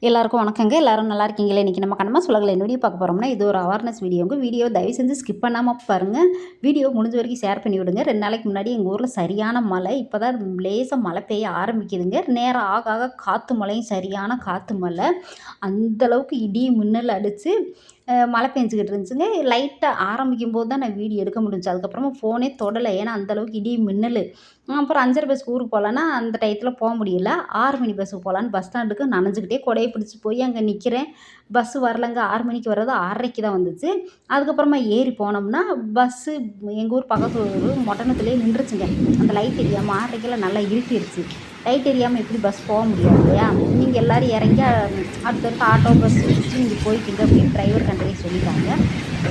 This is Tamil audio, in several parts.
எல்லாருக்கும் வணக்கங்க. எல்லாரும் நல்லா இருக்கீங்களா? இன்றைக்கி நம்ம கண்ணம்மா சொல்லல என்ன வீடியோ பார்க்க போகிறோம்னா, இது ஒரு அவேர்னஸ் வீடியோங்க. வீடியோ தயவு செஞ்சு ஸ்கிப் பண்ணாமல் பாருங்கள். வீடியோ முடிஞ்ச வரைக்கும் ஷேர் பண்ணி விடுங்க. 2 நாளைக்கு முன்னாடி எங்கள் ஊரில் சரியான மழை. இப்போ தான் லேசாக மழை பெய்ய ஆரம்பிக்குதுங்க. நேரம் ஆக ஆக காற்று மழையும் சரியான காற்று மழை. அந்தளவுக்கு இடி மின்னல் அடித்து மழை பெஞ்சிக்கிட்டு இருந்துச்சுங்க. லைட்டாக ஆரம்பிக்கும் போது தான் நான் வீடியோ எடுக்க முடிஞ்சுச்சு. அதுக்கப்புறமா ஃபோனே தொடலை. ஏன்னா அந்தளவுக்கு இடி மின்னல். அப்புறம் 5:30 பஸ்ஸுக்கு ஊருக்கு போகலான்னா அந்த டயத்தில் போக முடியல. 6 மணி பஸ்ஸுக்கு போகலான்னு பஸ் ஸ்டாண்டுக்கு நனைஞ்சுக்கிட்டே கொடையை பிடிச்சி போய் அங்கே நிற்கிறேன். பஸ்ஸு வரலங்க. 6 மணிக்கு வர்றது 6:30க்கு தான் வந்துச்சு. அதுக்கப்புறமா ஏறி போனோம்னா பஸ்ஸு எங்கள் ஊர் பக்கத்து ஊர் மொட்டணத்துலேயே நின்றுச்சுங்க. அந்த லைட் எரியாமல் 6:30க்கெல்லாம் நல்லா இருட்டிருச்சு. லைட் எரியாமல் எப்படி பஸ் போக முடியாது இல்லையா? நீங்கள் எல்லோரும் இறங்கி அடுத்தடுத்து ஆட்டோ பஸ் வச்சு நீங்கள் போய்க்கிங்க அப்படின்னு டிரைவர் கண்டக்டர் சொல்லிட்டாங்க.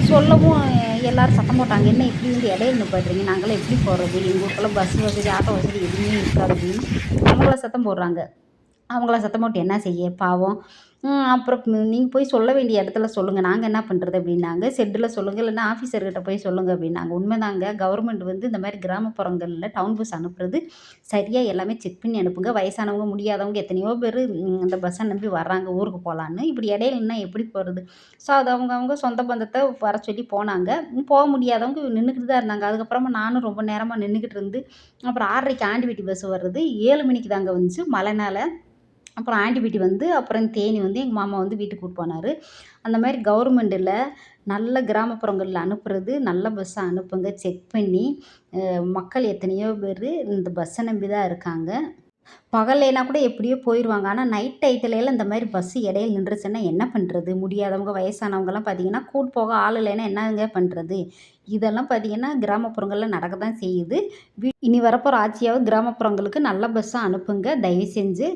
சொல்லவும் எல்லோரும் சத்தம் போட்டாங்க. என்ன இப்படி வந்து இடையில நிப்பாட்டுறீங்க? நாங்களாம் எப்படி போகிறது? எங்கள் ஊருக்கெல்லாம் பஸ் வசதி ஆட்டோ வசதி எதுவுமே இருக்காது அப்படின்னு அவங்கள சத்தம் போடுறாங்க. அவங்கள சத்தம் போட்டு என்ன செய்ய பாவம். அப்புறம் நீங்கள் போய் சொல்ல வேண்டிய இடத்துல சொல்லுங்கள், நாங்கள் என்ன பண்ணுறது அப்படின்னாங்க. ஷெட்டில் சொல்லுங்கள், இல்லைன்னா ஆஃபீஸர்கிட்ட போய் சொல்லுங்கள் அப்படின்னாங்க. உண்மைதாங்க. கவர்மெண்ட் வந்து இந்த மாதிரி கிராமப்புறங்களில் டவுன் பஸ் அனுப்புறது சரியாக எல்லாமே செக் பண்ணி அனுப்புங்க. வயசானவங்க முடியாதவங்க எத்தனையோ பேர் இந்த பஸ்ஸை நம்பி வர்றாங்க ஊருக்கு போகலான்னு. இப்படி இடையில நின்னா எப்படி போகிறது? ஸோ அது அவங்க சொந்த பந்தத்தை வர சொல்லி போனாங்க. போக முடியாதவங்க நின்றுக்கிட்டு தான் இருந்தாங்க. அதுக்கப்புறமா நானும் ரொம்ப நேரமாக நின்றுக்கிட்டு இருந்து அப்புறம் 6:30க்கு ஆண்டிபட்டி பஸ் வருது. 7 மணிக்கு தாங்க வந்துச்சு மழைனால. அப்புறம் ஆண்டிபட்டி வந்து அப்புறம் தேனி வந்து எங்கள் மாமா வந்து வீட்டுக்கு கூட்டு போனார். அந்த மாதிரி கவர்மெண்டில் நல்ல கிராமப்புறங்களில் அனுப்புறது நல்ல பஸ்ஸை அனுப்புங்க. செக் பண்ணி மக்கள் எத்தனையோ பேர் இந்த பஸ்ஸை நம்பி தான் இருக்காங்க. பகல்லேனா கூட எப்படியோ போயிடுவாங்க. ஆனால் நைட் டயத்துலலாம் இந்த மாதிரி பஸ்ஸு இடையில நின்றுச்சுன்னா என்ன பண்ணுறது? முடியாதவங்க வயசானவங்கலாம் பார்த்தீங்கன்னா கூட்டு போக ஆள் இல்லைன்னா என்னங்க பண்ணுறது? இதெல்லாம் பார்த்தீங்கன்னா கிராமப்புறங்களில் நடக்க தான் செய்யுது. இனி வரப்போகிற ஆட்சியாவது கிராமப்புறங்களுக்கு நல்ல பஸ்ஸாக அனுப்புங்க தயவு செஞ்சு.